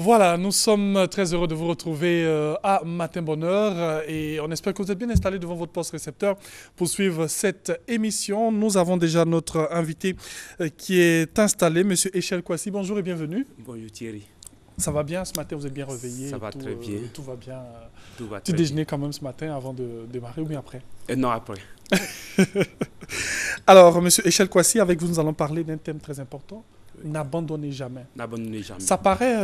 Voilà, nous sommes très heureux de vous retrouver à Matin Bonheur et on espère que vous êtes bien installés devant votre poste récepteur pour suivre cette émission. Nous avons déjà notre invité qui est installé, Monsieur Echel Kwasi. Bonjour et bienvenue. Bonjour Thierry. Ça va bien ce matin, vous êtes bien réveillé? Ça va très bien. Tout va bien. Tout va Tu très déjeuner quand même ce matin avant de démarrer ou bien après? Non, après. Alors, Monsieur Echel Kwasi, avec vous, nous allons parler d'un thème très important. N'abandonnez jamais. N'abandonnez jamais. Ça paraît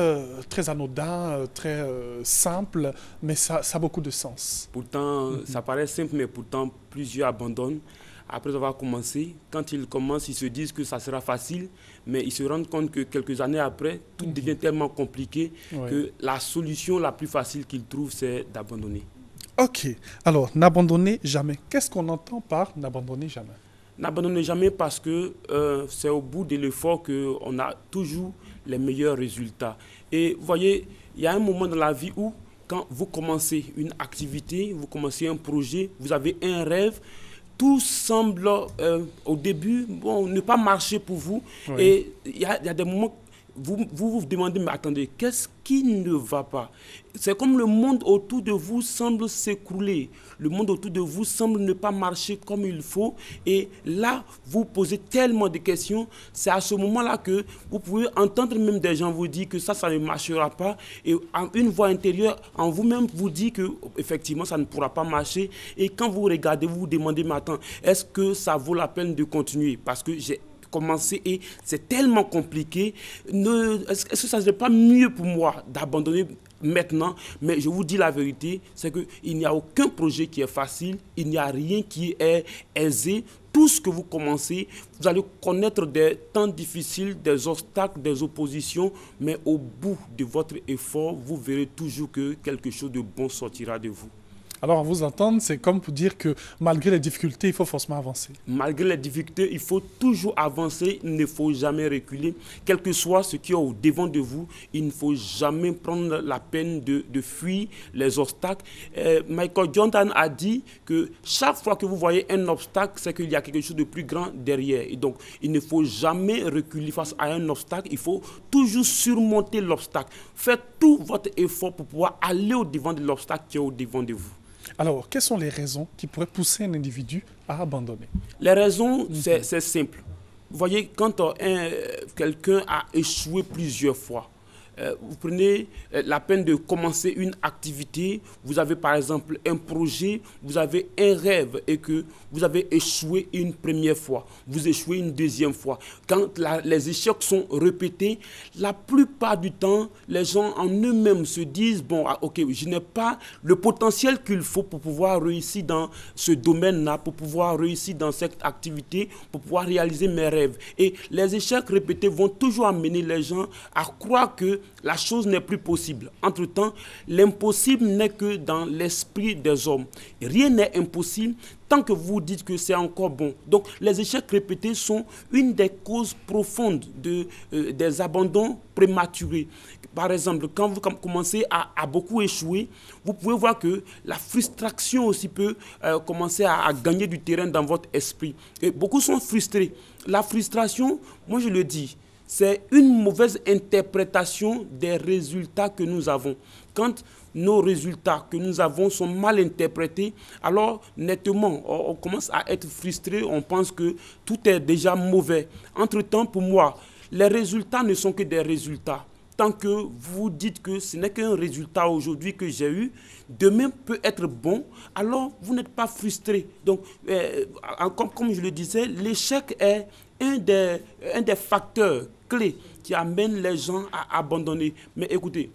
très anodin, très simple, mais ça a beaucoup de sens. Pourtant, ça paraît simple, mais pourtant, plusieurs abandonnent. Après avoir commencé, quand ils commencent, ils se disent que ça sera facile, mais ils se rendent compte que quelques années après, tout devient tellement compliqué que la solution la plus facile qu'ils trouvent, c'est d'abandonner. Ok, alors n'abandonnez jamais. Qu'est-ce qu'on entend par n'abandonnez jamais? N'abandonnez jamais parce que c'est au bout de l'effort qu'on a toujours les meilleurs résultats. Et vous voyez, il y a un moment dans la vie où, quand vous commencez une activité, vous commencez un projet, vous avez un rêve, tout semble au début ne pas marcher pour vous. Oui. Et il y a des moments où vous demandez, mais attendez, qu'est-ce qui ne va pas? C'est comme le monde autour de vous semble s'écrouler. Le monde autour de vous semble ne pas marcher comme il faut. Et là, vous posez tellement de questions. C'est à ce moment-là que vous pouvez entendre même des gens vous dire que ça ne marchera pas. Et une voix intérieure en vous-même vous dit que effectivement, ça ne pourra pas marcher. Et quand vous regardez, vous vous demandez, mais attends, est-ce que ça vaut la peine de continuer? Parce que j'ai commencé et c'est tellement compliqué. Est-ce que ça ne serait pas mieux pour moi d'abandonner maintenant? Mais je vous dis la vérité, c'est qu'il n'y a aucun projet qui est facile, il n'y a rien qui est aisé. Tout ce que vous commencez, vous allez connaître des temps difficiles, des obstacles, des oppositions, mais au bout de votre effort, vous verrez toujours que quelque chose de bon sortira de vous. Alors, à vous entendre, c'est comme pour dire que malgré les difficultés, il faut forcément avancer. Malgré les difficultés, il faut toujours avancer, il ne faut jamais reculer. Quel que soit ce qui est au devant de vous, il ne faut jamais prendre la peine de fuir les obstacles. Michael Jordan a dit que chaque fois que vous voyez un obstacle, c'est qu'il y a quelque chose de plus grand derrière. Et donc, il ne faut jamais reculer face à un obstacle, il faut toujours surmonter l'obstacle. Faites tout votre effort pour pouvoir aller au devant de l'obstacle qui est au devant de vous. Alors, quelles sont les raisons qui pourraient pousser un individu à abandonner? Les raisons, c'est simple. Vous voyez, quand quelqu'un a échoué plusieurs fois, vous prenez la peine de commencer une activité, vous avez par exemple un projet, vous avez un rêve et que vous avez échoué une première fois, vous échouez une deuxième fois. Quand les échecs sont répétés, la plupart du temps, les gens en eux-mêmes se disent, bon, ok, je n'ai pas le potentiel qu'il faut pour pouvoir réussir dans ce domaine-là, pour pouvoir réussir dans cette activité, pour pouvoir réaliser mes rêves. Et les échecs répétés vont toujours amener les gens à croire que la chose n'est plus possible. Entre-temps, l'impossible n'est que dans l'esprit des hommes. Rien n'est impossible tant que vous dites que c'est encore bon. Donc, les échecs répétés sont une des causes profondes des abandons prématurés. Par exemple, quand vous commencez à beaucoup échouer, vous pouvez voir que la frustration aussi peut commencer à gagner du terrain dans votre esprit. Et beaucoup sont frustrés. La frustration, moi je le dis, c'est une mauvaise interprétation des résultats que nous avons. Quand nos résultats que nous avons sont mal interprétés, alors nettement, on commence à être frustré, on pense que tout est déjà mauvais. Entre-temps, pour moi, les résultats ne sont que des résultats. Tant que vous dites que ce n'est qu'un résultat aujourd'hui que j'ai eu, demain peut être bon, alors vous n'êtes pas frustré. Donc, comme je le disais, l'échec est un des facteurs clés qui amènent les gens à abandonner. Mais écoutez,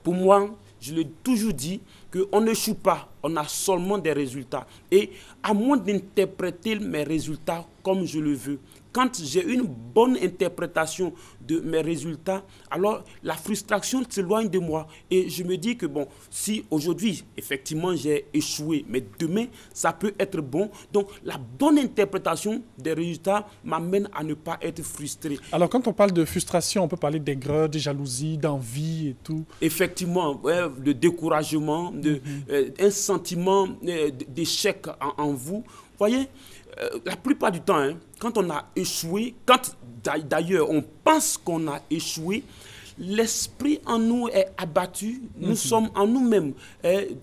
pour moi, je l'ai toujours dit, qu'on n'échoue pas, on a seulement des résultats. Et à moins d'interpréter mes résultats comme je le veux, quand j'ai une bonne interprétation de mes résultats, alors la frustration s'éloigne de moi. Et je me dis que bon, si aujourd'hui, effectivement, j'ai échoué, mais demain, ça peut être bon. Donc, la bonne interprétation des résultats m'amène à ne pas être frustré. Alors, quand on parle de frustration, on peut parler d'aigreur, de jalousie, d'envie et tout. Effectivement, ouais, de découragement, un sentiment d'échec en vous. Voyez, la plupart du temps, quand on a échoué, quand d'ailleurs on pense qu'on a échoué, l'esprit en nous est abattu, nous sommes en nous-mêmes,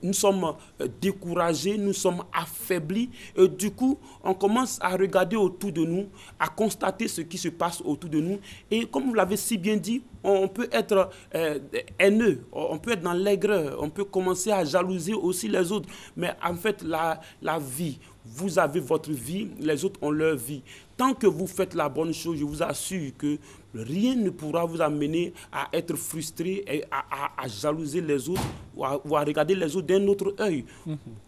nous sommes découragés, nous sommes affaiblis. Et du coup, on commence à regarder autour de nous, à constater ce qui se passe autour de nous. Et comme vous l'avez si bien dit, on peut être haineux, on peut être dans l'aigreur, on peut commencer à jalouser aussi les autres. Mais en fait, la vie, vous avez votre vie, les autres ont leur vie. Tant que vous faites la bonne chose, je vous assure que rien ne pourra vous amener à être frustré et à jalouser les autres ou à regarder les autres d'un autre œil.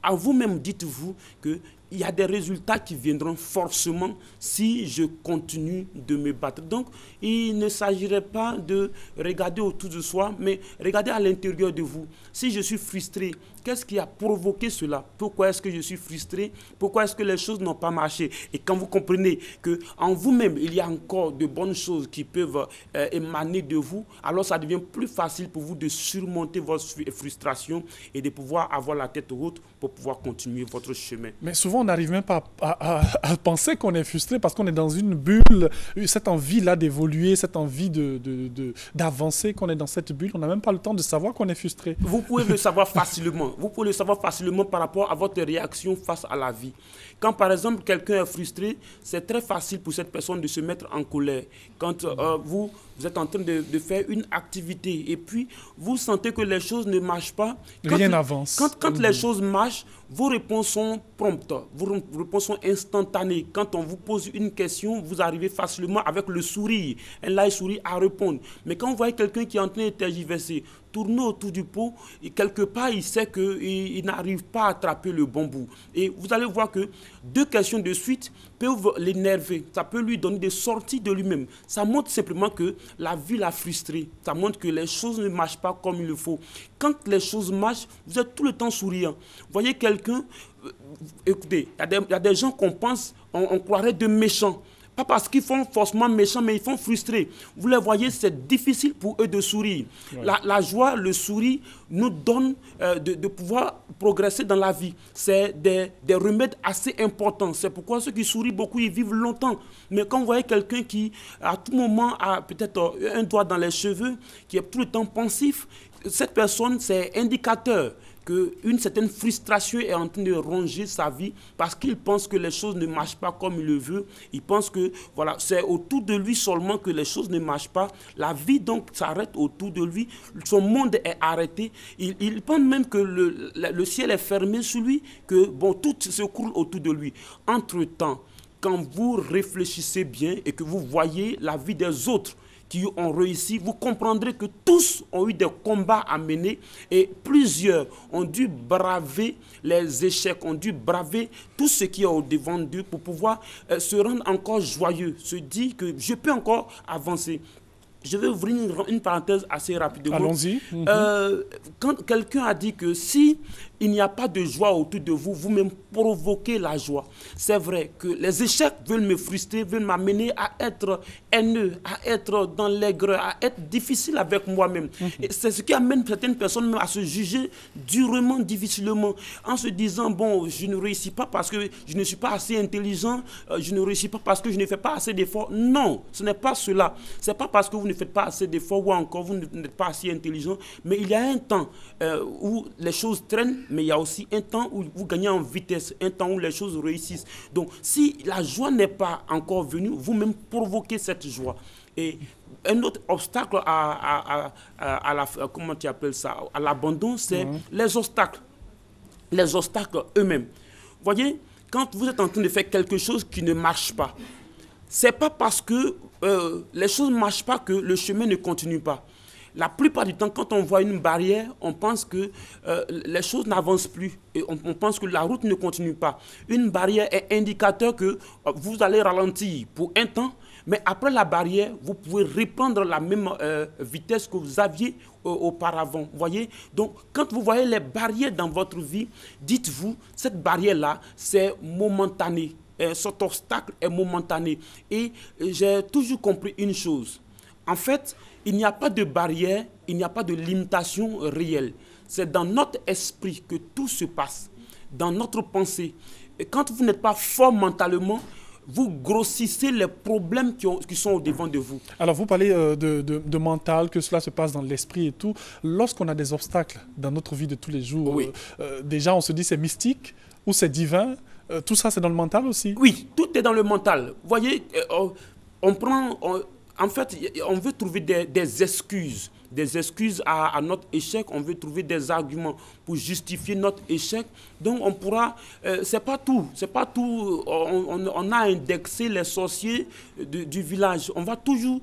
À vous-même, dites-vous qu'il y a des résultats qui viendront forcément si je continue de me battre. Donc, il ne s'agirait pas de regarder autour de soi, mais regarder à l'intérieur de vous. Si je suis frustré, qu'est-ce qui a provoqué cela? Pourquoi est-ce que je suis frustré? Pourquoi est-ce que les choses n'ont pas marché? Et quand vous comprenez qu'en vous-même, il y a encore de bonnes choses qui peuvent émaner de vous, alors ça devient plus facile pour vous de surmonter votre frustration et de pouvoir avoir la tête haute pour pouvoir continuer votre chemin. Mais souvent, on n'arrive même pas à penser qu'on est frustré parce qu'on est dans une bulle, cette envie-là d'évoluer, cette envie d'avancer, qu'on est dans cette bulle. On n'a même pas le temps de savoir qu'on est frustré. Vous pouvez le savoir facilement. Vous pouvez le savoir facilement par rapport à votre réaction face à la vie. Quand, par exemple, quelqu'un est frustré, c'est très facile pour cette personne de se mettre en colère. Quand vous êtes en train de faire une activité et puis vous sentez que les choses ne marchent pas. Rien n'avance. Quand les choses marchent, vos réponses sont promptes, vos réponses sont instantanées. Quand on vous pose une question, vous arrivez facilement avec le sourire, un light sourire à répondre. Mais quand vous voyez quelqu'un qui est en train de tergiverser, tourner autour du pot, et quelque part, il sait qu'il n'arrive pas à attraper le bon bout. Et vous allez voir que 2 questions de suite peuvent l'énerver. Ça peut lui donner des sorties de lui-même. Ça montre simplement que la vie l'a frustré. Ça montre que les choses ne marchent pas comme il le faut. Quand les choses marchent, vous êtes tout le temps souriant. Vous voyez quelqu'un, écoutez, il y a des gens qu'on pense, on croirait de méchants. Pas parce qu'ils font forcément méchants, mais ils font frustrés. Vous les voyez, c'est difficile pour eux de sourire. Ouais. La joie, le sourire nous donne de pouvoir progresser dans la vie. C'est des remèdes assez importants. C'est pourquoi ceux qui sourient beaucoup, ils vivent longtemps. Mais quand vous voyez quelqu'un qui, à tout moment, a peut-être un doigt dans les cheveux, qui est tout le temps pensif, cette personne, c'est indicateur qu'une certaine frustration est en train de ronger sa vie parce qu'il pense que les choses ne marchent pas comme il le veut. Il pense que voilà, c'est autour de lui seulement que les choses ne marchent pas. La vie donc s'arrête autour de lui. Son monde est arrêté. Il pense même que le ciel est fermé sur lui, que bon, tout se coule autour de lui. Entre-temps, quand vous réfléchissez bien et que vous voyez la vie des autres qui ont réussi, vous comprendrez que tous ont eu des combats à mener et plusieurs ont dû braver les échecs, ont dû braver tout ce qui est au-devant d'eux pour pouvoir se rendre encore joyeux, se dire que je peux encore avancer. Je vais ouvrir une parenthèse assez rapidement. Allons-y. Quand quelqu'un a dit que si il n'y a pas de joie autour de vous, vous-même provoquez la joie. C'est vrai que les échecs veulent me frustrer, veulent m'amener à être haineux, à être dans l'aigreur, à être difficile avec moi-même. Et c'est ce qui amène certaines personnes même à se juger durement, difficilement, en se disant, bon, je ne réussis pas parce que je ne suis pas assez intelligent, je ne réussis pas parce que je ne fais pas assez d'efforts. Non, ce n'est pas cela. Ce n'est pas parce que vous ne faites pas assez d'efforts ou encore vous n'êtes pas assez intelligent, mais il y a un temps où les choses traînent, mais il y a aussi un temps où vous gagnez en vitesse, un temps où les choses réussissent. Donc, si la joie n'est pas encore venue, vous-même provoquez cette joie. Et un autre obstacle à comment tu appelles ça, à l'abandon, c'est les obstacles. Les obstacles eux-mêmes. Vous voyez, quand vous êtes en train de faire quelque chose qui ne marche pas, c'est pas parce que les choses ne marchent pas que le chemin ne continue pas. La plupart du temps, quand on voit une barrière, on pense que les choses n'avancent plus et on pense que la route ne continue pas. Une barrière est indicateur que vous allez ralentir pour un temps, mais après la barrière, vous pouvez reprendre la même vitesse que vous aviez auparavant. Vous voyez? Donc, quand vous voyez les barrières dans votre vie, dites-vous, cette barrière-là, c'est momentané. Cet obstacle est momentané. Et j'ai toujours compris une chose. En fait, il n'y a pas de barrière, il n'y a pas de limitation réelle. C'est dans notre esprit que tout se passe, dans notre pensée. Et quand vous n'êtes pas fort mentalement, vous grossissez les problèmes qui sont au devant de vous. Alors, vous parlez de mental, que cela se passe dans l'esprit et tout. Lorsqu'on a des obstacles dans notre vie de tous les jours, Oui. Déjà, on se dit c'est mystique ou c'est divin. Tout ça, c'est dans le mental aussi? Oui, tout est dans le mental. Vous voyez, en fait, on veut trouver des excuses. Des excuses à notre échec, on veut trouver des arguments pour justifier notre échec. Donc on pourra, c'est pas tout, on a indexé les sorciers du village. On va toujours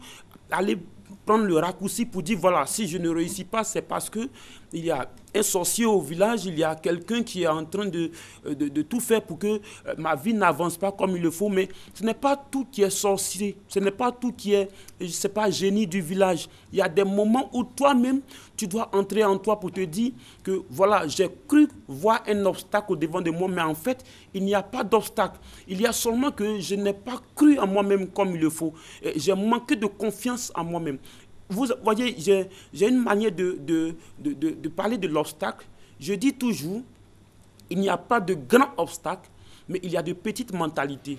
aller prendre le raccourci pour dire voilà, si je ne réussis pas, c'est parce que il y a un sorcier au village, il y a quelqu'un qui est en train de tout faire pour que ma vie n'avance pas comme il le faut. Mais ce n'est pas tout qui est sorcier, ce n'est pas tout qui est, je sais pas, génie du village. Il y a des moments où toi-même, tu dois entrer en toi pour te dire que voilà, j'ai cru voir un obstacle au devant de moi, mais en fait, il n'y a pas d'obstacle. Il y a seulement que je n'ai pas cru en moi-même comme il le faut. J'ai manqué de confiance en moi-même. Vous voyez, j'ai une manière de parler de l'obstacle. Je dis toujours, il n'y a pas de grand obstacle, mais il y a de petites mentalités.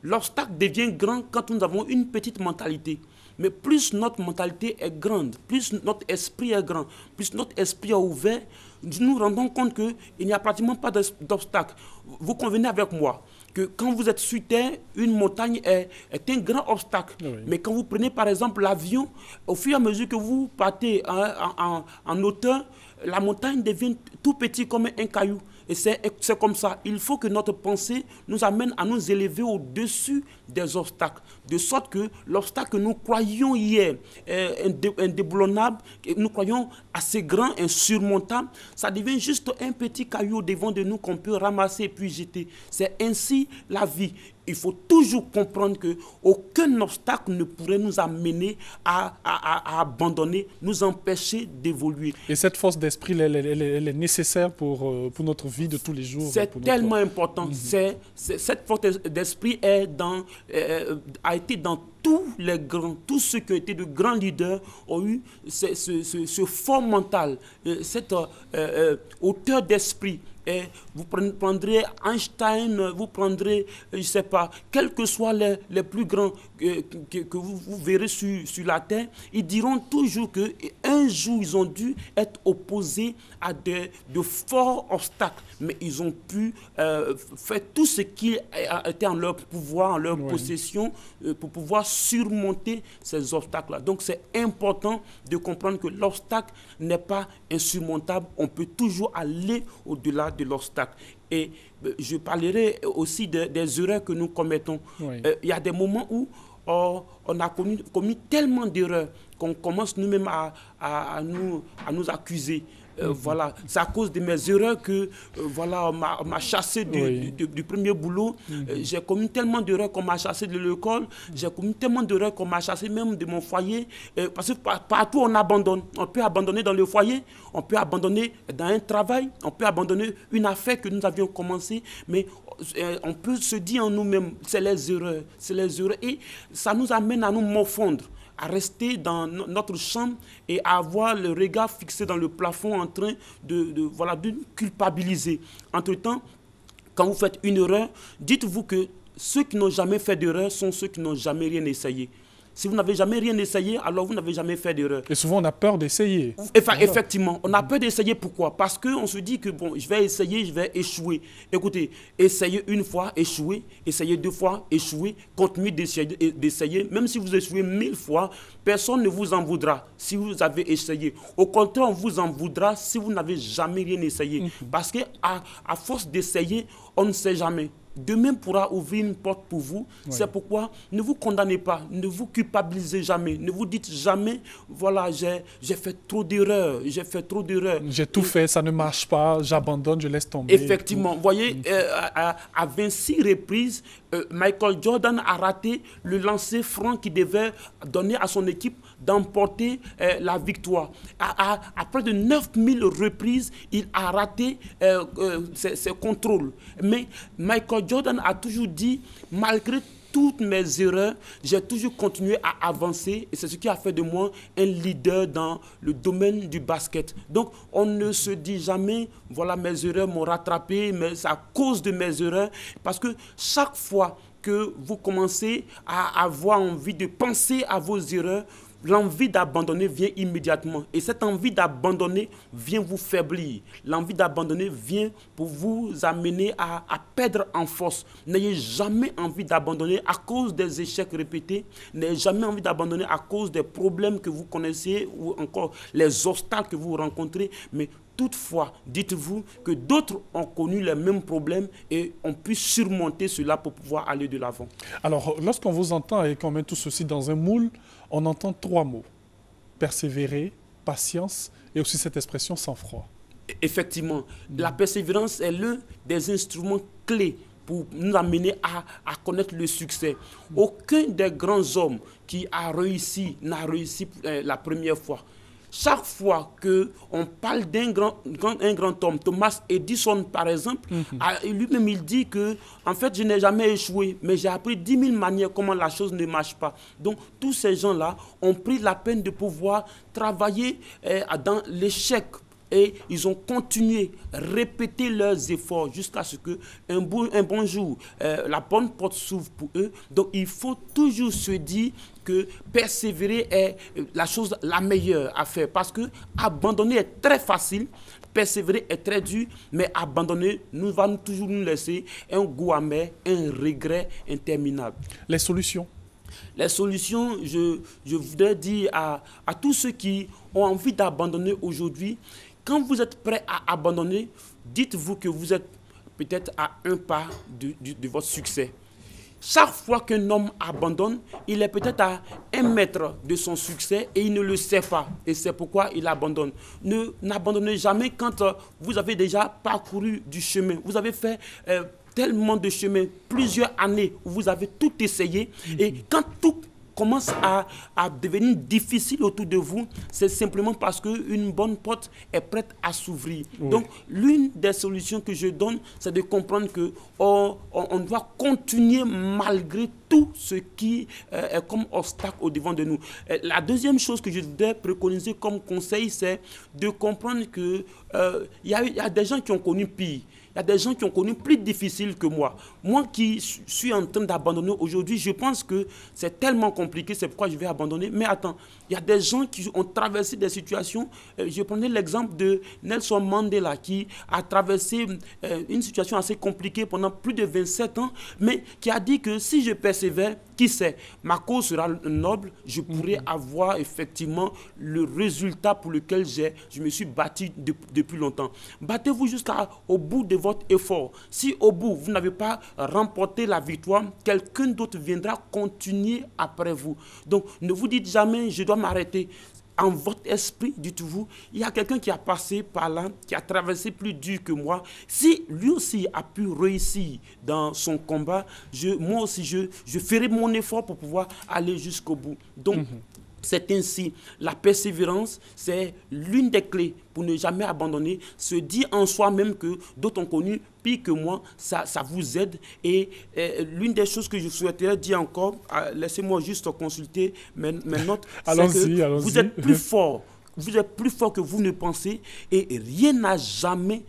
L'obstacle devient grand quand nous avons une petite mentalité. Mais plus notre mentalité est grande, plus notre esprit est grand, plus notre esprit est ouvert, nous nous rendons compte qu'il n'y a pratiquement pas d'obstacle. Vous convenez avec moi que quand vous êtes sur terre, une montagne est un grand obstacle. Oui. Mais quand vous prenez par exemple l'avion, au fur et à mesure que vous partez en hauteur, la montagne devient tout petit comme un caillou. Et c'est comme ça. Il faut que notre pensée nous amène à nous élever au-dessus des obstacles. De sorte que l'obstacle que nous croyions hier indéboulonnable, nous croyons assez grand, insurmontable, ça devient juste un petit caillou devant de nous qu'on peut ramasser et puis jeter. C'est ainsi la vie. Il faut toujours comprendre qu'aucun obstacle ne pourrait nous amener à abandonner, nous empêcher d'évoluer. Et cette force d'esprit, elle est nécessaire pour notre vie de tous les jours. C'est tellement important. Cette force d'esprit a été dans tous ceux qui ont été de grands leaders ont eu ce fort mental, cette hauteur d'esprit. Et vous prendrez Einstein, vous prendrez, je ne sais pas, quels que soient les plus grands que vous verrez sur la Terre, ils diront toujours qu'un jour, ils ont dû être opposés à de forts obstacles. Mais ils ont pu faire tout ce qui était en leur pouvoir, en leur possession, pour pouvoir surmonter ces obstacles-là. Donc c'est important de comprendre que l'obstacle n'est pas insurmontable. On peut toujours aller au-delà de l'obstacle. Et je parlerai aussi des erreurs que nous commettons. Il y a des moments où on a commis tellement d'erreurs qu'on commence nous-mêmes à nous accuser. Voilà, c'est à cause de mes erreurs que voilà, on m'a chassé du premier boulot. J'ai commis tellement d'erreurs qu'on m'a chassé de l'école. J'ai commis tellement d'erreurs qu'on m'a chassé même de mon foyer. Parce que partout on abandonne. On peut abandonner dans le foyer, on peut abandonner dans un travail, on peut abandonner une affaire que nous avions commencée. Mais on peut se dire en nous-mêmes, c'est les erreurs. Et ça nous amène à nous morfondre, à rester dans notre chambre et à avoir le regard fixé dans le plafond en train de nous culpabiliser. Entre-temps, quand vous faites une erreur, dites-vous que ceux qui n'ont jamais fait d'erreur sont ceux qui n'ont jamais rien essayé. Si vous n'avez jamais rien essayé, alors vous n'avez jamais fait d'erreur. Et souvent, on a peur d'essayer. Effectivement, on a peur d'essayer. Pourquoi? Parce qu'on se dit que bon, je vais essayer, je vais échouer. Écoutez, essayez une fois, échouer. Essayez deux fois, échouer. Continuez d'essayer. Même si vous échouez 1000 fois, personne ne vous en voudra si vous avez essayé. Au contraire, on vous en voudra si vous n'avez jamais rien essayé. Parce qu'à force d'essayer, on ne sait jamais. Demain pourra ouvrir une porte pour vous. C'est pourquoi ne vous condamnez pas, ne vous culpabilisez jamais, ne vous dites jamais, voilà, j'ai fait trop d'erreurs, J'ai tout fait, ça ne marche pas, j'abandonne, je laisse tomber. Effectivement, vous voyez, à 26 reprises, Michael Jordan a raté le lancer franc qui devait donner à son équipe d'emporter la victoire. À près de 9000 reprises, il a raté ses contrôles. Mais Michael Jordan a toujours dit, malgré toutes mes erreurs, j'ai toujours continué à avancer et c'est ce qui a fait de moi un leader dans le domaine du basket. Donc, on ne se dit jamais, voilà, mes erreurs m'ont rattrapé, mais c'est à cause de mes erreurs. Parce que chaque fois que vous commencez à avoir envie de penser à vos erreurs, l'envie d'abandonner vient immédiatement. Et cette envie d'abandonner vient vous faiblir. L'envie d'abandonner vient pour vous amener à perdre en force. N'ayez jamais envie d'abandonner à cause des échecs répétés. N'ayez jamais envie d'abandonner à cause des problèmes que vous connaissez ou encore les obstacles que vous rencontrez. Mais toutefois, dites-vous que d'autres ont connu les mêmes problèmes et ont pu surmonter cela pour pouvoir aller de l'avant. Alors, lorsqu'on vous entend et qu'on met tout ceci dans un moule, on entend 3 mots. Persévérer, patience et aussi cette expression sang-froid. Effectivement, la persévérance est l'un des instruments clés pour nous amener à connaître le succès. Aucun des grands hommes qui a réussi n'a réussi la première fois. Chaque fois qu'on parle d'un grand homme, Thomas Edison par exemple, lui-même il dit que en fait je n'ai jamais échoué, mais j'ai appris 10 000 manières comment la chose ne marche pas. Donc tous ces gens-là ont pris la peine de pouvoir travailler dans l'échec. Et ils ont continué, répété leurs efforts jusqu'à ce qu'un bon jour, la bonne porte s'ouvre pour eux. Donc il faut toujours se dire que persévérer est la chose la meilleure à faire. Parce que abandonner est très facile, persévérer est très dur, mais abandonner va toujours nous laisser un goût amer, un regret interminable. Les solutions? Les solutions, je voudrais dire à tous ceux qui ont envie d'abandonner aujourd'hui, quand vous êtes prêt à abandonner, dites-vous que vous êtes peut-être à un pas de votre succès. Chaque fois qu'un homme abandonne, il est peut-être à 1 mètre de son succès et il ne le sait pas. Et c'est pourquoi il abandonne. N'abandonnez jamais quand vous avez déjà parcouru du chemin. Vous avez fait tellement de chemin, plusieurs années où vous avez tout essayé. Et quand tout commence à devenir difficile autour de vous, c'est simplement parce qu'une bonne porte est prête à s'ouvrir. Oui. Donc, l'une des solutions que je donne, c'est de comprendre qu'on doit continuer malgré tout ce qui est comme obstacle au devant de nous. La deuxième chose que je voudrais préconiser comme conseil, c'est de comprendre qu'il y a des gens qui ont connu pire. Il y a des gens qui ont connu plus difficile que moi. Moi qui suis en train d'abandonner aujourd'hui, je pense que c'est tellement compliqué, c'est pourquoi je vais abandonner. Mais attends, il y a des gens qui ont traversé des situations. Je prenais l'exemple de Nelson Mandela qui a traversé une situation assez compliquée pendant plus de 27 ans, mais qui a dit que si je persévère, qui sait, ma cause sera noble, je pourrai avoir effectivement le résultat pour lequel je me suis battu depuis longtemps. Battez-vous jusqu'au bout de votre effort. Si au bout, vous n'avez pas remporté la victoire, quelqu'un d'autre viendra continuer après vous. Donc, ne vous dites jamais, je dois m'arrêter. En votre esprit, dites-vous, il y a quelqu'un qui a passé par là, qui a traversé plus dur que moi. Si lui aussi a pu réussir dans son combat, moi aussi, je ferai mon effort pour pouvoir aller jusqu'au bout. Donc, c'est ainsi, la persévérance, c'est l'une des clés pour ne jamais abandonner. Se dire en soi-même que d'autres ont connu pire que moi, ça vous aide. Et l'une des choses que je souhaiterais dire encore, laissez-moi juste consulter mes notes, c'est que vous êtes plus fort. Vous êtes plus fort que vous ne pensez et rien n'a jamais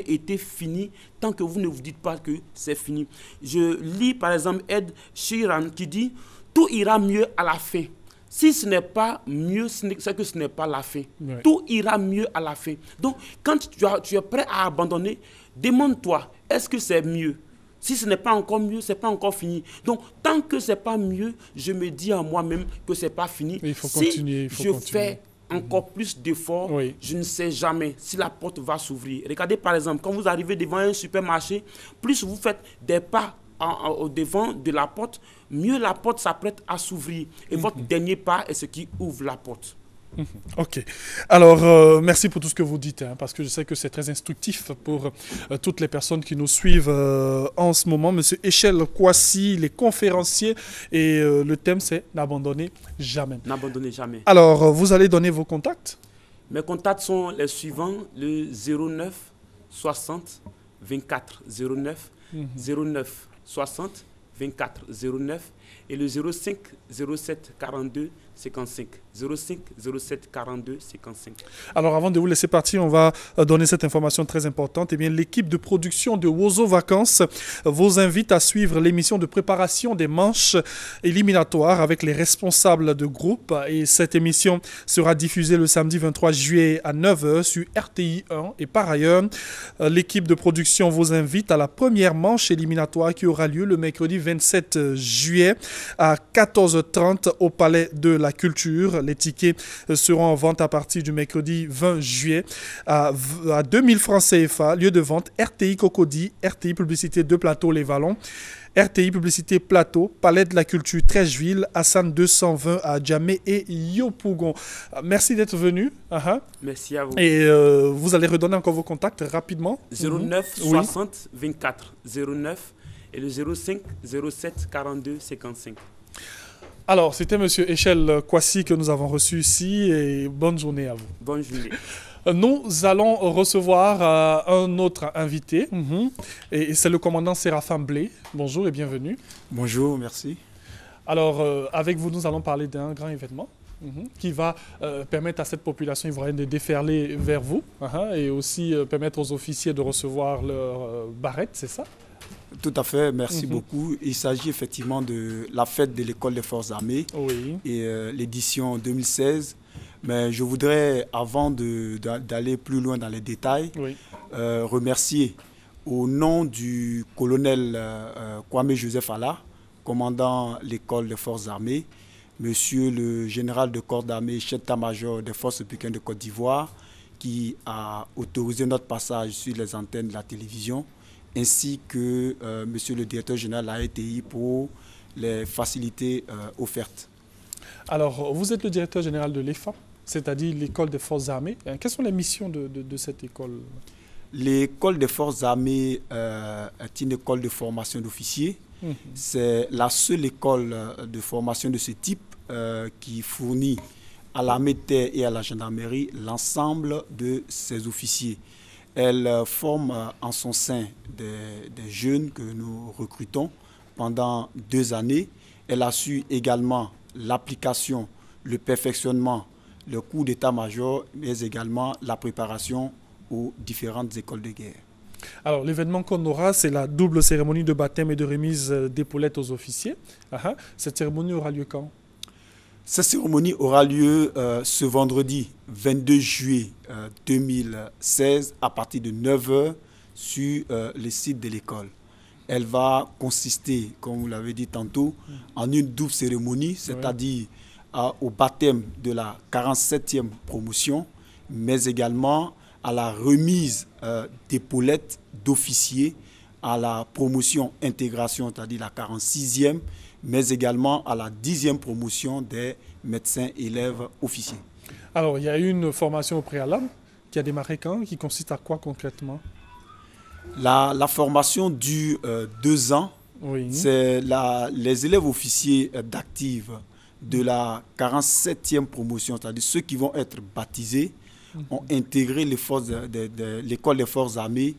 été fini tant que vous ne vous dites pas que c'est fini. Je lis par exemple Ed Sheeran qui dit « Tout ira mieux à la fin ». Si ce n'est pas mieux, c'est que ce n'est pas la fin. Ouais. Tout ira mieux à la fin. Donc, quand tu es prêt à abandonner, demande-toi, est-ce que c'est mieux? Si ce n'est pas encore mieux, ce n'est pas encore fini. Donc, tant que ce n'est pas mieux, je me dis à moi-même que ce n'est pas fini. Il faut continuer. Je fais encore plus d'efforts, oui. Je ne sais jamais si la porte va s'ouvrir. Regardez par exemple, quand vous arrivez devant un supermarché, plus vous faites des pas au devant de la porte, mieux la porte s'apprête à s'ouvrir. Et votre dernier pas est ce qui ouvre la porte. Ok. Alors, merci pour tout ce que vous dites, parce que je sais que c'est très instructif pour toutes les personnes qui nous suivent en ce moment. Monsieur Echel Kwasi, les conférenciers, et le thème c'est n'abandonner jamais. N'abandonner jamais. Alors, vous allez donner vos contacts? Mes contacts sont les suivants, le 09 60 24 09 09 60 24 09 et le 05 07 42 55. 05 07 42 55. Alors avant de vous laisser partir, on va donner cette information très importante. Eh bien, l'équipe de production de Wozo Vacances vous invite à suivre l'émission de préparation des manches éliminatoires avec les responsables de groupe. Et cette émission sera diffusée le samedi 23 juillet à 9h sur RTI 1. Et par ailleurs, l'équipe de production vous invite à la première manche éliminatoire qui aura lieu le mercredi 27 juillet à 14h30 au Palais de la Culture. Les tickets seront en vente à partir du mercredi 20 juillet à 2000 francs CFA. Lieu de vente RTI Cocody, RTI Publicité de Plateau Les Vallons, RTI Publicité Plateau, Palais de la Culture Trècheville, Hassan 220 à Djamé et Yopougon. Merci d'être venu. Merci à vous. Et vous allez redonner encore vos contacts rapidement. 09 60 24 09 et le 05 07 42 55. Alors, c'était M. Echel Kwasi que nous avons reçu ici et bonne journée à vous. Bonne journée. Nous allons recevoir un autre invité et c'est le commandant Séraphin Blé. Bonjour et bienvenue. Bonjour, merci. Alors, avec vous, nous allons parler d'un grand événement qui va permettre à cette population ivoirienne de déferler vers vous et aussi permettre aux officiers de recevoir leur barrette, c'est ça? Tout à fait, merci beaucoup. Il s'agit effectivement de la fête de l'École des Forces Armées et l'édition 2016. Mais je voudrais, avant d'aller plus loin dans les détails, remercier au nom du colonel Kwame Joseph Alla, commandant l'École des Forces Armées, monsieur le général de corps d'armée, chef d'état-major des Forces républicaines de Côte d'Ivoire, qui a autorisé notre passage sur les antennes de la télévision, ainsi que monsieur le directeur général de la RTI pour les facilités offertes. Alors, vous êtes le directeur général de l'EFA, c'est-à-dire l'École des Forces Armées. Quelles sont les missions de cette école? L'École des Forces Armées est une école de formation d'officiers. C'est la seule école de formation de ce type qui fournit à l'armée de terre et à la gendarmerie l'ensemble de ses officiers. Elle forme en son sein des jeunes que nous recrutons pendant 2 années. Elle assure également l'application, le perfectionnement, le cours d'état-major, mais également la préparation aux différentes écoles de guerre. Alors, l'événement qu'on aura, c'est la double cérémonie de baptême et de remise d'épaulettes aux officiers. Cette cérémonie aura lieu quand? Cette cérémonie aura lieu ce vendredi 22 juillet 2016 à partir de 9h sur le site de l'école. Elle va consister, comme vous l'avez dit tantôt, en une double cérémonie, c'est-à-dire au baptême de la 47e promotion, mais également à la remise d'épaulettes d'officiers, à la promotion intégration, c'est-à-dire la 46e, mais également à la 10e promotion des médecins élèves officiers. Alors, il y a eu une formation au préalable qui a démarré quand, qui consiste à quoi concrètement? La formation dure 2 ans. C'est les élèves officiers d'active de la 47e promotion, c'est-à-dire ceux qui vont être baptisés, ont intégré l'école des forces armées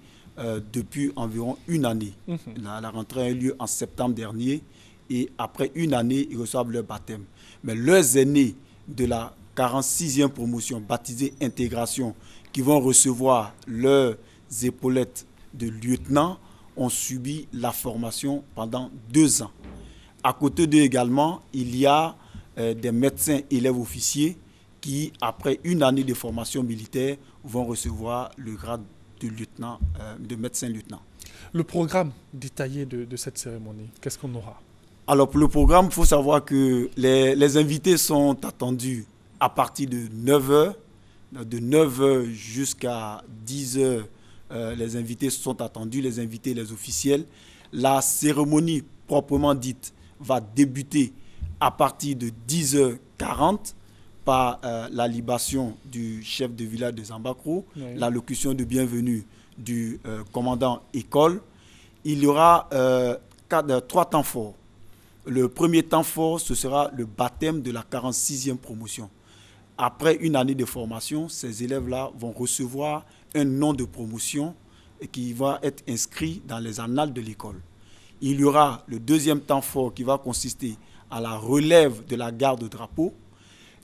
depuis environ 1 année. La rentrée a eu lieu en septembre dernier et après 1 année, ils reçoivent leur baptême. Mais leurs aînés de la 46e promotion, baptisés intégration, qui vont recevoir leurs épaulettes de lieutenant, ont subi la formation pendant 2 ans. À côté d'eux également, il y a des médecins élèves officiers qui, après 1 année de formation militaire, vont recevoir le grade de lieutenant, de médecin lieutenant. Le programme détaillé de cette cérémonie, qu'est-ce qu'on aura? Alors pour le programme, il faut savoir que les invités sont attendus à partir de 9h. De 9h jusqu'à 10h, les invités sont attendus, les invités, les officiels. La cérémonie proprement dite va débuter à partir de 10h40 par la libation du chef de village de Zambakro, l'allocution de bienvenue du commandant école. Il y aura 3 temps forts. Le premier temps fort, ce sera le baptême de la 46e promotion. Après 1 année de formation, ces élèves-là vont recevoir un nom de promotion qui va être inscrit dans les annales de l'école. Il y aura le deuxième temps fort qui va consister à la relève de la garde drapeau.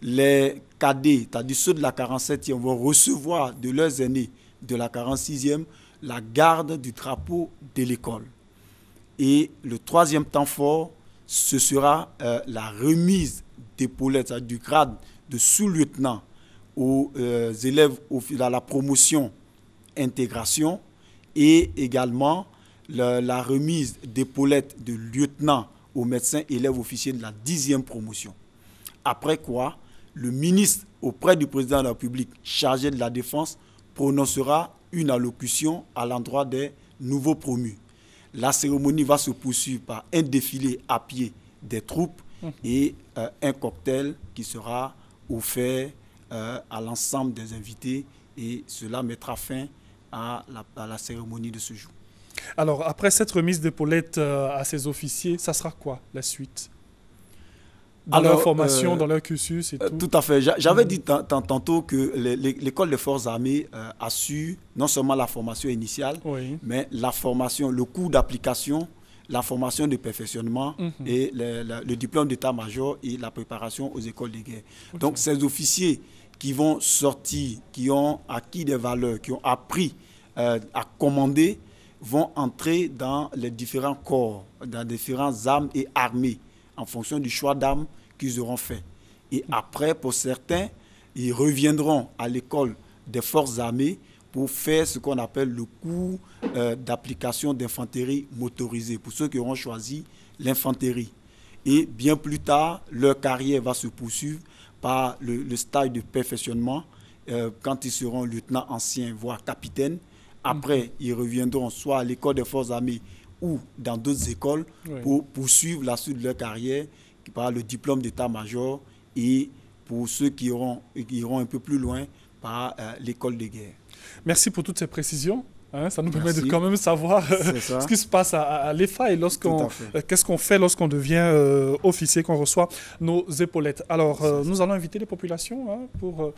Les cadets, c'est-à-dire ceux de la 47e, vont recevoir de leurs aînés de la 46e la garde du drapeau de l'école. Et le troisième temps fort, ce sera la remise d'épaulettes, c'est-à-dire du grade de sous-lieutenant aux élèves dans la promotion intégration, et également la remise d'épaulettes de lieutenant aux médecins élèves officiers de la 10e promotion. Après quoi, le ministre auprès du président de la République chargé de la défense prononcera une allocution à l'endroit des nouveaux promus. La cérémonie va se poursuivre par un défilé à pied des troupes et un cocktail qui sera offert à l'ensemble des invités, et cela mettra fin à la cérémonie de ce jour. Alors, après cette remise d'épaulettes à ces officiers, ça sera quoi la suite? Dans leur formation, dans leur cursus et tout. Tout à fait. J'avais dit tantôt que l'école des forces armées assure non seulement la formation initiale, mais la formation, le cours d'application, la formation de perfectionnement et le diplôme d'état-major et la préparation aux écoles de guerre. Donc, ces officiers qui vont sortir, qui ont acquis des valeurs, qui ont appris à commander, vont entrer dans les différents corps, dans différentes armes et armées, en fonction du choix d'armes qu'ils auront fait. Et après, pour certains, ils reviendront à l'école des forces armées pour faire ce qu'on appelle le cours d'application d'infanterie motorisée, pour ceux qui auront choisi l'infanterie. Et bien plus tard, leur carrière va se poursuivre par le stage de perfectionnement, quand ils seront lieutenants anciens, voire capitaines. Après, ils reviendront soit à l'école des forces armées ou dans d'autres écoles pour poursuivre la suite de leur carrière par le diplôme d'état-major, et pour ceux qui iront un peu plus loin par l'école de guerre. Merci pour toutes ces précisions. Ça nous permet de quand même savoir ce qui se passe à l'EFA et qu'est-ce qu'on fait lorsqu'on devient officier, qu'on reçoit nos épaulettes. Alors, nous allons inviter les populations pour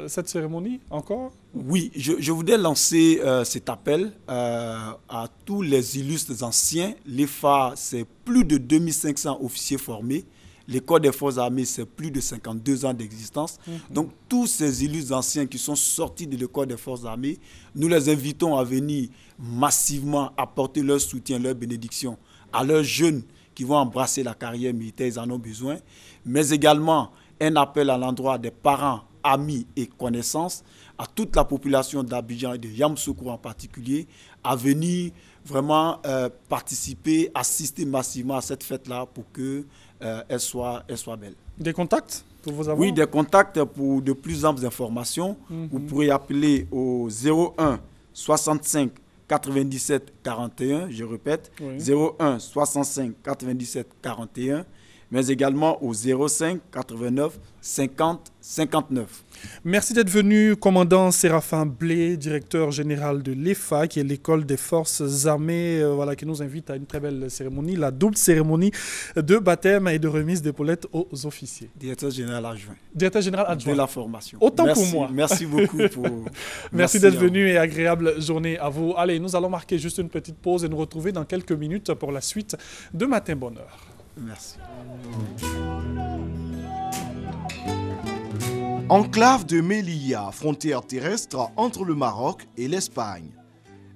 cette cérémonie encore. Oui, je voudrais lancer cet appel à tous les illustres anciens. L'EFA, c'est plus de 2500 officiers formés. L'école des forces armées, c'est plus de 52 ans d'existence. Donc, tous ces illustres anciens qui sont sortis de l'école des forces armées, nous les invitons à venir massivement apporter leur soutien, leur bénédiction à leurs jeunes qui vont embrasser la carrière militaire, ils en ont besoin. Mais également, un appel à l'endroit des parents, amis et connaissances, à toute la population d'Abidjan et de Yamoussoukro en particulier, à venir vraiment participer, assister massivement à cette fête-là pour qu'elle soit belle. Des contacts pour vous avoir? Oui, des contacts pour de plus amples informations. Vous pourrez appeler au 01 65 97 41, je répète, 01 65 97 41, mais également au 05 89 50 59. Merci d'être venu, commandant Séraphin Blé, directeur général de l'EFA, qui est l'école des forces armées, qui nous invite à une très belle cérémonie, la double cérémonie de baptême et de remise d'épaulettes aux officiers. Directeur général adjoint. Directeur général adjoint. De la formation. Autant pour moi. Merci beaucoup. Merci d'être venu et agréable journée à vous. Allez, nous allons marquer juste une petite pause et nous retrouver dans quelques minutes pour la suite de Matin Bonheur. Merci. Enclave de Melilla, frontière terrestre entre le Maroc et l'Espagne.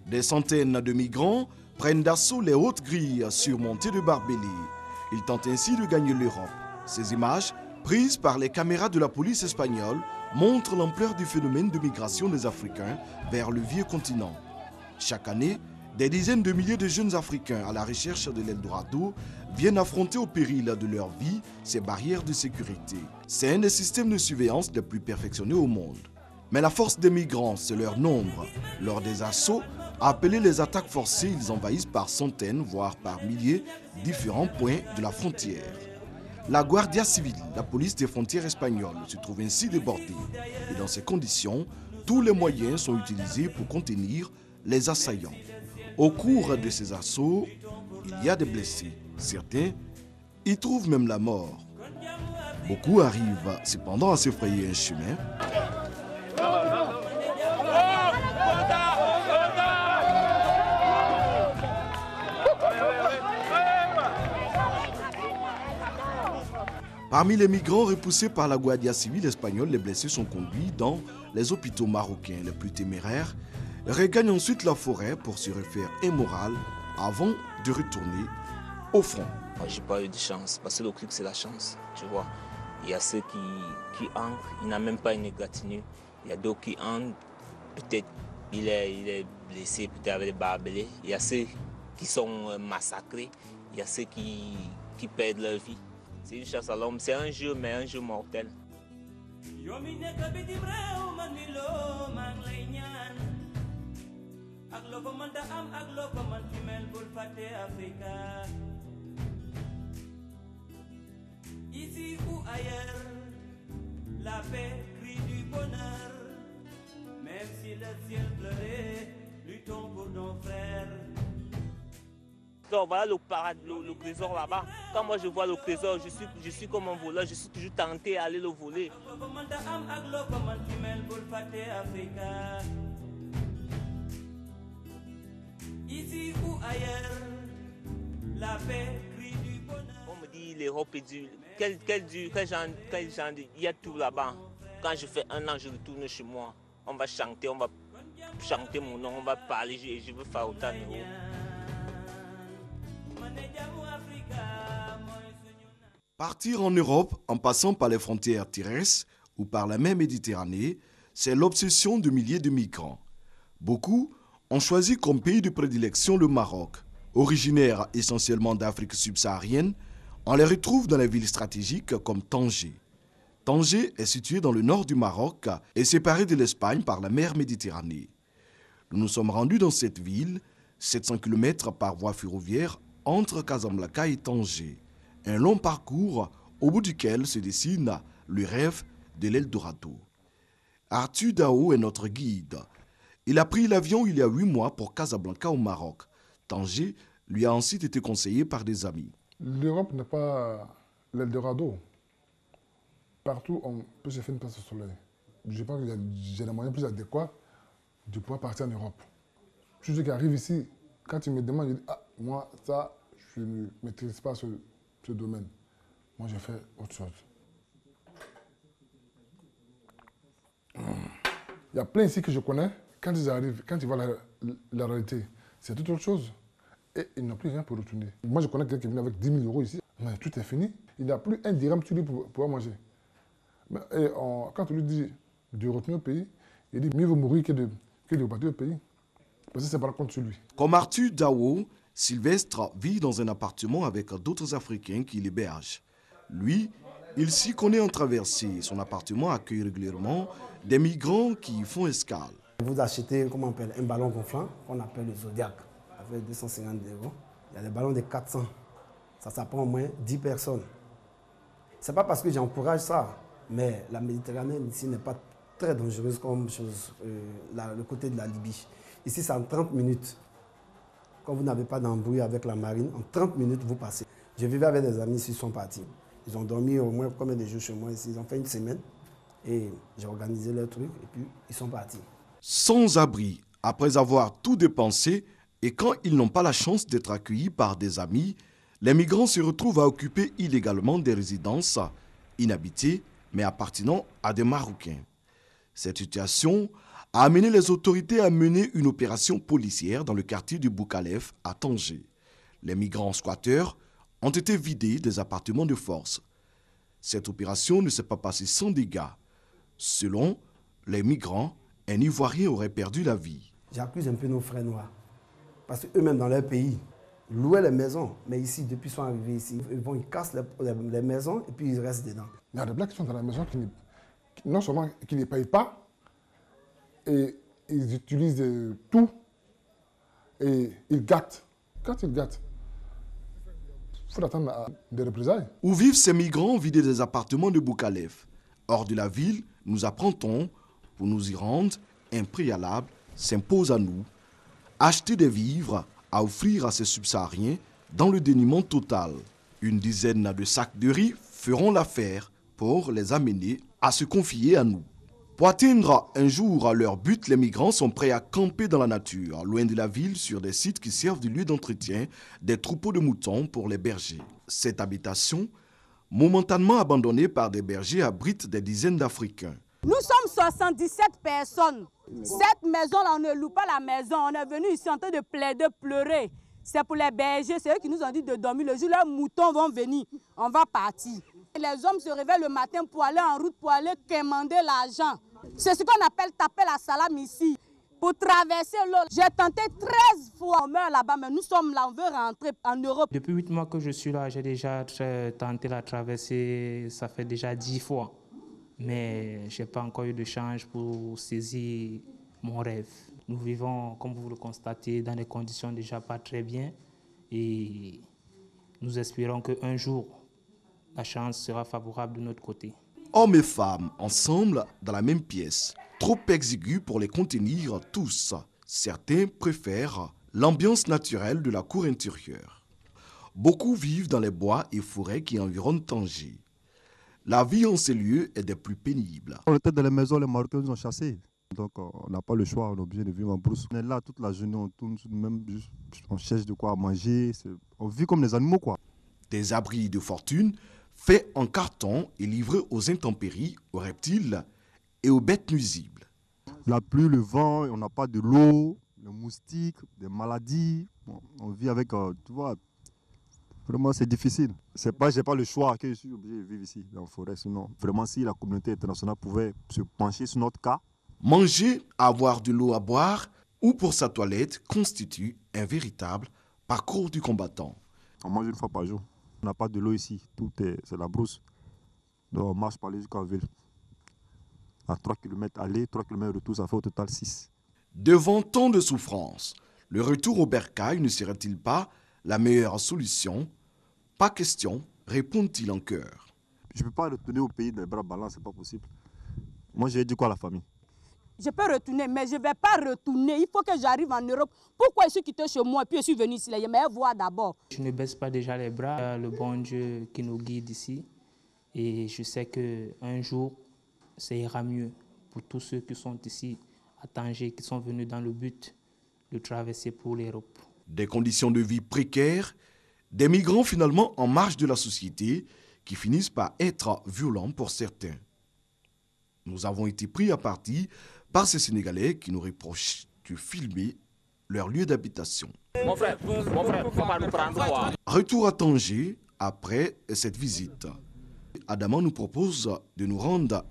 Des centaines de migrants prennent d'assaut les hautes grilles surmontées de barbelés. Ils tentent ainsi de gagner l'Europe. Ces images, prises par les caméras de la police espagnole, montrent l'ampleur du phénomène de migration des Africains vers le vieux continent. Chaque année, des dizaines de milliers de jeunes Africains à la recherche de l'Eldorado viennent affronter au péril de leur vie ces barrières de sécurité. C'est un des systèmes de surveillance les plus perfectionnés au monde. Mais la force des migrants, c'est leur nombre. Lors des assauts, appelés les attaques forcées, ils envahissent par centaines, voire par milliers, différents points de la frontière. La Guardia Civil, la police des frontières espagnoles, se trouve ainsi débordée. Et dans ces conditions, tous les moyens sont utilisés pour contenir les assaillants. Au cours de ces assauts, il y a des blessés. Certains y trouvent même la mort. Beaucoup arrivent cependant à se frayer un chemin. Parmi les migrants repoussés par la Guardia civile espagnole, les blessés sont conduits dans les hôpitaux marocains. Les plus téméraires regagnent ensuite la forêt pour se refaire un moral avant de retourner au front. Moi, j'ai pas eu de chance parce que le truc, c'est la chance, tu vois. Il y a ceux qui entrent, il n'a même pas une égratignure. Il y a d'autres qui entrent, peut-être il est blessé, peut-être avec des barbelés. Il y a ceux qui sont massacrés, il y a ceux qui perdent leur vie. C'est une chasse à l'homme, c'est un jeu, mais un jeu mortel. Ici ou ailleurs, la paix crie du bonheur. Même si le ciel pleurait, luttons pour nos frères. Donc voilà le trésor là-bas. Quand moi je vois le trésor, je suis comme un voleur, je suis toujours tenté à aller le voler. Ici ou ailleurs, la paix crie du bonheur. On me dit l'Europe est dure. Quel genre il y a tout là-bas. Quand je fais un an, je retourne chez moi. On va chanter mon nom, on va parler, je veux faire autant de euros. Partir en Europe en passant par les frontières terrestres ou par la mer Méditerranée, c'est l'obsession de milliers de migrants. Beaucoup ont choisi comme pays de prédilection le Maroc. Originaires essentiellement d'Afrique subsaharienne, on les retrouve dans les villes stratégiques comme Tanger. Tanger est situé dans le nord du Maroc et séparé de l'Espagne par la mer Méditerranée. Nous nous sommes rendus dans cette ville, 700 km par voie ferroviaire entre Casablanca et Tanger. Un long parcours au bout duquel se dessine le rêve de l'Eldorado. Arthur Dao est notre guide. Il a pris l'avion il y a 8 mois pour Casablanca au Maroc. Tanger lui a ensuite été conseillé par des amis. L'Europe n'est pas l'Eldorado. Partout, on peut se faire une place au soleil. Je pense que j'ai les moyens plus adéquats de pouvoir partir en Europe. Tous ceux qui arrivent ici, quand ils me demandent, je dis, ah, moi, ça, je ne maîtrise pas ce domaine. Moi, je fais autre chose. Il y a plein ici que je connais. Quand ils arrivent, quand ils voient la réalité, c'est toute autre chose. Et ils n'ont plus rien pour retourner. Moi, je connais quelqu'un qui est venu avec 10 000 euros ici. Mais tout est fini. Il n'a plus un dirham sur lui pour pouvoir manger. Et quand on lui dit de retourner au pays, il dit mieux vaut mourir que de repartir au pays. Parce que c'est par contre sur lui. Comme Arthur Dao, Sylvestre vit dans un appartement avec d'autres Africains qui l'hébergent. Lui, il s'y connaît en traversée. Son appartement accueille régulièrement des migrants qui y font escale. Vous achetez, comment on appelle, un ballon gonflant qu'on appelle le Zodiac, avec 250 €. Il y a des ballons de 400. Ça prend au moins 10 personnes. Ce n'est pas parce que j'encourage ça, mais la Méditerranée ici n'est pas très dangereuse comme chose, le côté de la Libye. Ici, c'est en 30 minutes. Quand vous n'avez pas d'embrouille avec la marine, en 30 minutes, vous passez. Je vivais avec des amis, ils sont partis. Ils ont dormi au moins combien de jours chez moi ici. Ils ont fait une semaine et j'ai organisé leur truc et puis ils sont partis. Sans abri, après avoir tout dépensé et quand ils n'ont pas la chance d'être accueillis par des amis, les migrants se retrouvent à occuper illégalement des résidences inhabitées mais appartenant à des Marocains. Cette situation a amené les autorités à mener une opération policière dans le quartier du Boukalef à Tanger. Les migrants squatteurs ont été vidés des appartements de force. Cette opération ne s'est pas passée sans dégâts. Selon les migrants, un Ivoirien aurait perdu la vie. J'accuse un peu nos frères noirs. Parce qu'eux-mêmes dans leur pays, louaient les maisons. Mais ici, depuis qu'ils sont arrivés ici, ils cassent les maisons et puis ils restent dedans. Il y a des Blacks qui sont dans la maison qui non seulement qui ne payent pas, et ils utilisent tout, et ils gâtent. Quand ils gâtent, il faut attendre à des représailles. Où vivent ces migrants vidés des appartements de Boukalef? Hors de la ville, nous apprend-on, pour nous y rendre, un préalable s'impose à nous. Acheter des vivres à offrir à ces subsahariens dans le dénuement total. Une dizaine de sacs de riz feront l'affaire pour les amener à se confier à nous. Pour atteindre un jour leur but, les migrants sont prêts à camper dans la nature, loin de la ville, sur des sites qui servent de lieu d'entretien des troupeaux de moutons pour les bergers. Cette habitation momentanément abandonnés par des bergers, abritent des dizaines d'Africains. Nous sommes 77 personnes. Cette maison-là, on ne loue pas la maison. On est venu ici en train de plaider, pleurer. C'est pour les bergers, c'est eux qui nous ont dit de dormir. Le jour, leurs moutons vont venir, on va partir. Les hommes se réveillent le matin pour aller en route, pour aller quémander l'argent. C'est ce qu'on appelle taper la salame ici. Pour traverser l'eau, j'ai tenté 13 fois, on meurt là-bas, mais nous sommes là, on veut rentrer en Europe. Depuis 8 mois que je suis là, j'ai déjà tenté la traversée, ça fait déjà 10 fois. Mais je n'ai pas encore eu de chance pour saisir mon rêve. Nous vivons, comme vous le constatez, dans des conditions déjà pas très bien. Et nous espérons qu'un jour, la chance sera favorable de notre côté. Hommes et femmes, ensemble, dans la même pièce. Trop exigu pour les contenir tous. Certains préfèrent l'ambiance naturelle de la cour intérieure. Beaucoup vivent dans les bois et forêts qui environnent Tanger. La vie en ces lieux est des plus pénibles. On était dans les maisons, les Marocains nous ont chassés. Donc on n'a pas le choix, on est obligé de vivre en brousse. On est là toute la journée, on tourne, même, on cherche de quoi manger. On vit comme des animaux, quoi. Des abris de fortune faits en carton et livrés aux intempéries, aux reptiles et aux bêtes nuisibles. La pluie, le vent, on n'a pas de l'eau, les moustiques, des maladies. On vit avec, tu vois, vraiment c'est difficile. C'est pas, j'ai pas le choix que je suis obligé de vivre ici, dans la forêt. Sinon, vraiment, si la communauté internationale pouvait se pencher sur notre cas. Manger, avoir de l'eau à boire ou pour sa toilette constitue un véritable parcours du combattant. On mange une fois par jour. On n'a pas de l'eau ici, c'est la brousse. Donc on marche par aller jusqu'en ville. À 3 km aller, 3 km retour, ça fait au total 6. Devant tant de souffrances, le retour au bercail ne serait-il pas la meilleure solution? Pas question, répond-il en chœur. Je ne peux pas retourner au pays des bras ballants, c'est pas possible. Moi, j'ai dit quoi à la famille? Je peux retourner, mais je ne vais pas retourner. Il faut que j'arrive en Europe. Pourquoi je suis quitté chez moi et puis je suis venu ici? Je vais voir d'abord. Je ne baisse pas déjà les bras. Le bon Dieu qui nous guide ici. Et je sais qu'un jour, ça ira mieux pour tous ceux qui sont ici à Tanger, qui sont venus dans le but de traverser pour l'Europe. Des conditions de vie précaires, des migrants finalement en marge de la société qui finissent par être violents pour certains. Nous avons été pris à partie par ces Sénégalais qui nous reprochent de filmer leur lieu d'habitation. Mon frère, faut pas nous prendre quoi. Retour à Tanger après cette visite. Adama nous propose de nous rendre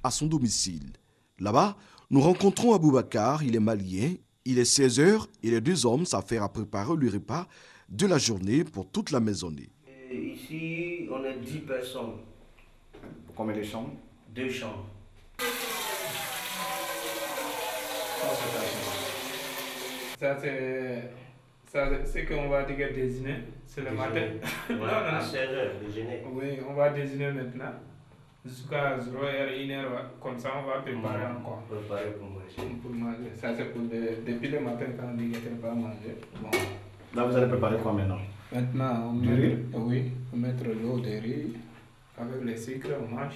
à son domicile. Là-bas, nous rencontrons Aboubacar, il est malien. Il est 16 h et les deux hommes s'affairent à préparer le repas de la journée pour toute la maisonnée. Ici, on est 10 personnes. Combien de chambres? 2 chambres. Ça, c'est qu'on va déjeuner. C'est le matin. Ouais, à 16 h, déjeuner. Oui, on va déjeuner maintenant. Jusqu'à 0 h, 1 h, comme ça on va préparer encore. Préparer pour manger. Pour manger. Ça c'est pour depuis le matin quand on dit qu'il ne pas à manger. Bon. Là vous allez préparer quoi maintenant? Maintenant, on met, oui, on met l'eau de riz avec le sucre, on mange.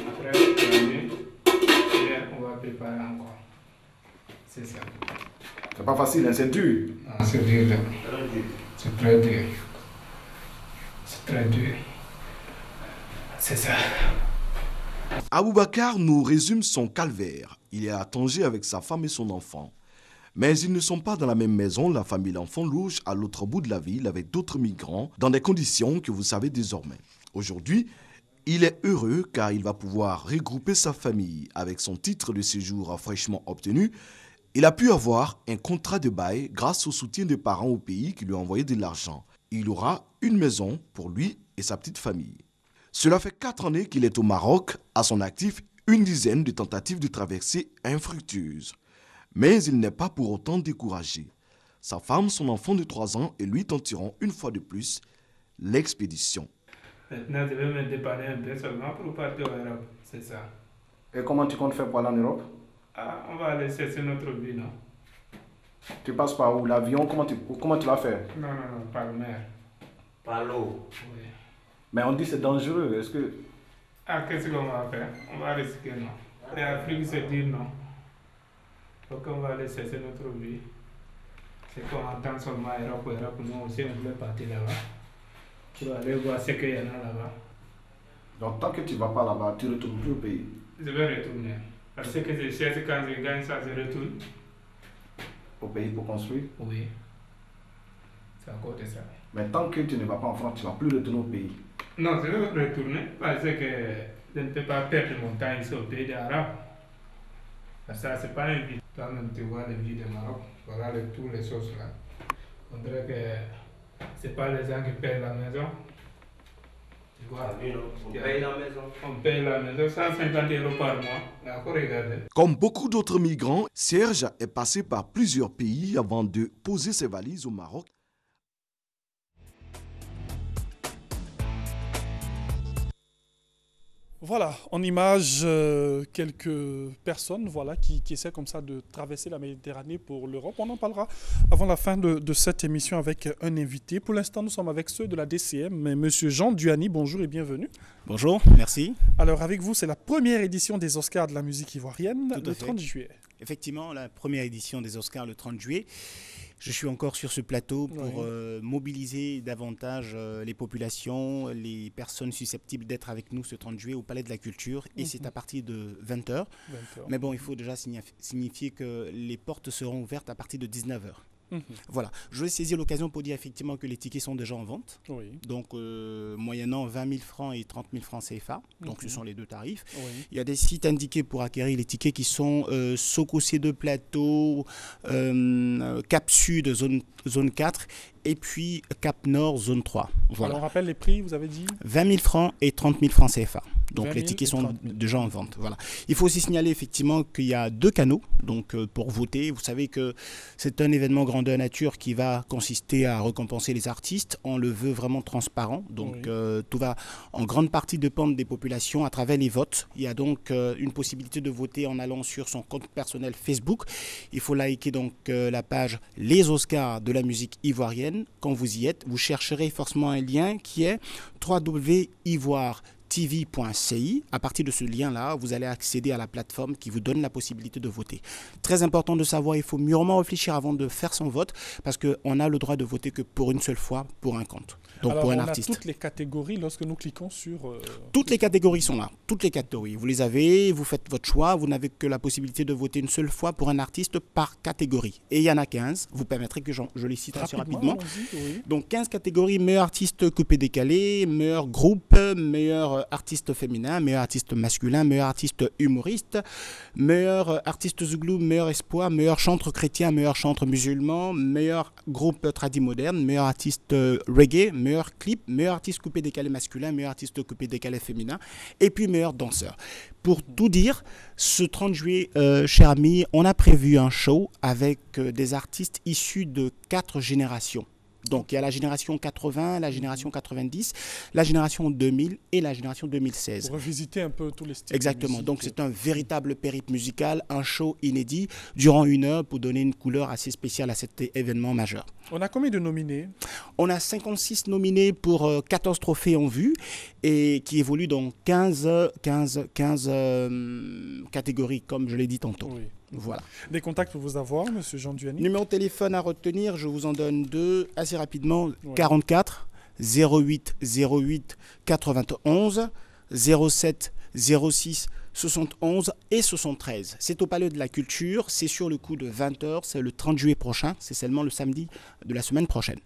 Après, on va préparer encore. C'est ça. C'est pas facile, hein, c'est dur. C'est dur. C'est très dur. C'est très dur. C'est ça. Aboubacar nous résume son calvaire. Il est à Tanger avec sa femme et son enfant. Mais ils ne sont pas dans la même maison. La famille et l'enfant loge à l'autre bout de la ville avec d'autres migrants dans des conditions que vous savez désormais. Aujourd'hui, il est heureux car il va pouvoir regrouper sa famille. Avec son titre de séjour fraîchement obtenu, il a pu avoir un contrat de bail grâce au soutien des parents au pays qui lui ont envoyé de l'argent. Il aura une maison pour lui et sa petite famille. Cela fait 4 années qu'il est au Maroc, à son actif une dizaine de tentatives de traversée infructueuses. Mais il n'est pas pour autant découragé. Sa femme, son enfant de 3 ans et lui tenteront une fois de plus l'expédition. Maintenant, je vais me dépanner un peu seulement pour partir en Europe, c'est ça. Et comment tu comptes faire pour aller en Europe? On va aller chercher notre vie, non? Tu passes par où? L'avion? Comment tu vas faire? Non, par mer. Par l'eau? Oui. Mais on dit que c'est dangereux, est-ce que... Qu'est-ce qu'on va faire? On va risquer, non? L'Afrique se dit non. Donc on va aller chercher notre vie. C'est qu'on entend seulement Europe, nous aussi on voulait partir là-bas. pour aller voir ce qu'il y en a là-bas. Donc tant que tu ne vas pas là-bas, tu ne retournes plus au pays. Je vais retourner. Parce que je cherche quand je gagne ça, je retourne. Au pays pour construire? Oui. C'est à cause de ça. Mais tant que tu ne vas pas en France, tu ne vas plus retourner au pays. Non, je vais retourner parce que je ne peux pas perdre mon temps ici au pays des Arabes. Ça, c'est pas une vie. Toi-même, tu vois les vies du Maroc. Voilà toutes les choses là. On dirait que ce n'est pas les gens qui payent la maison. Tu vois, on paye la maison. On paye la maison 150 € par mois. D'accord, regardez. Comme beaucoup d'autres migrants, Serge est passé par plusieurs pays avant de poser ses valises au Maroc. Voilà, en image, quelques personnes qui essaient comme ça de traverser la Méditerranée pour l'Europe. On en parlera avant la fin de cette émission avec un invité. Pour l'instant, nous sommes avec ceux de la DCM. Monsieur Jean Duany, bonjour et bienvenue. Bonjour, merci. Alors avec vous, c'est la première édition des Oscars de la musique ivoirienne, le 30 juillet. Effectivement, la première édition des Oscars le 30 juillet. Je suis encore sur ce plateau pour mobiliser davantage les populations, les personnes susceptibles d'être avec nous ce 30 juillet au Palais de la Culture. Et c'est à partir de 20h. Mais bon, il faut déjà signifier que les portes seront ouvertes à partir de 19h. Voilà, je vais saisir l'occasion pour dire effectivement que les tickets sont déjà en vente. Donc moyennant 20 000 francs et 30 000 francs CFA. Donc ce sont les deux tarifs. Il y a des sites indiqués pour acquérir les tickets qui sont Soko C2 Plateau, Cap Sud zone 4 et puis Cap Nord zone 3. Voilà. Alors on rappelle les prix, vous avez dit 20 000 francs et 30 000 francs CFA. Donc les tickets sont déjà en vente. Voilà. Il faut aussi signaler effectivement qu'il y a 2 canaux donc, pour voter. Vous savez que c'est un événement grandeur nature qui va consister à récompenser les artistes. On le veut vraiment transparent. Donc tout va en grande partie dépendre des populations à travers les votes. Il y a donc une possibilité de voter en allant sur son compte personnel Facebook. Il faut liker donc la page Les Oscars de la musique ivoirienne. Quand vous y êtes, vous chercherez forcément un lien qui est www.ivoire.tv.ci. À partir de ce lien-là, vous allez accéder à la plateforme qui vous donne la possibilité de voter. Très important de savoir, il faut mûrement réfléchir avant de faire son vote parce qu'on a le droit de voter que pour une seule fois pour un compte. Donc alors, pour un artiste. On a toutes les catégories lorsque nous cliquons sur... Toutes les catégories sont là. Toutes les catégories. Vous les avez, vous faites votre choix. Vous n'avez que la possibilité de voter une seule fois pour un artiste par catégorie. Et il y en a 15. Vous permettrez que je les cite assez rapidement. Donc 15 catégories. Meilleur artiste coupé décalé, meilleur groupe, meilleur artiste féminin, meilleur artiste masculin, meilleur artiste humoriste, meilleur artiste zouglou, meilleur espoir, meilleur chantre chrétien, meilleur chantre musulman, meilleur groupe tradi moderne, meilleur artiste reggae, meilleur clip, meilleur artiste coupé décalé masculin, meilleur artiste coupé décalé féminin et puis meilleur danseur. Pour tout dire, ce 30 juillet, chers amis, on a prévu un show avec des artistes issus de 4 générations. Donc, il y a la génération 80, la génération 90, la génération 2000 et la génération 2016. Pour revisiter un peu tous les styles. Exactement. Donc, c'est un véritable périple musical, un show inédit durant 1 heure pour donner une couleur assez spéciale à cet événement majeur. On a combien de nominés? On a 56 nominés pour 14 trophées en vue et qui évoluent dans 15 catégories, comme je l'ai dit tantôt. Oui. Voilà. Des contacts pour vous avoir, monsieur Jean Duany? Numéro de téléphone à retenir, je vous en donne 2 assez rapidement. 44 08 08 91 07 06 71 et 73. C'est au Palais de la Culture, c'est sur le coup de 20h, c'est le 30 juillet prochain, c'est seulement le samedi de la semaine prochaine.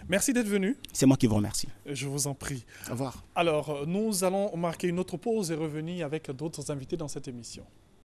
Merci d'être venu. C'est moi qui vous remercie. Je vous en prie. Au revoir. Alors, nous allons marquer une autre pause et revenir avec d'autres invités dans cette émission.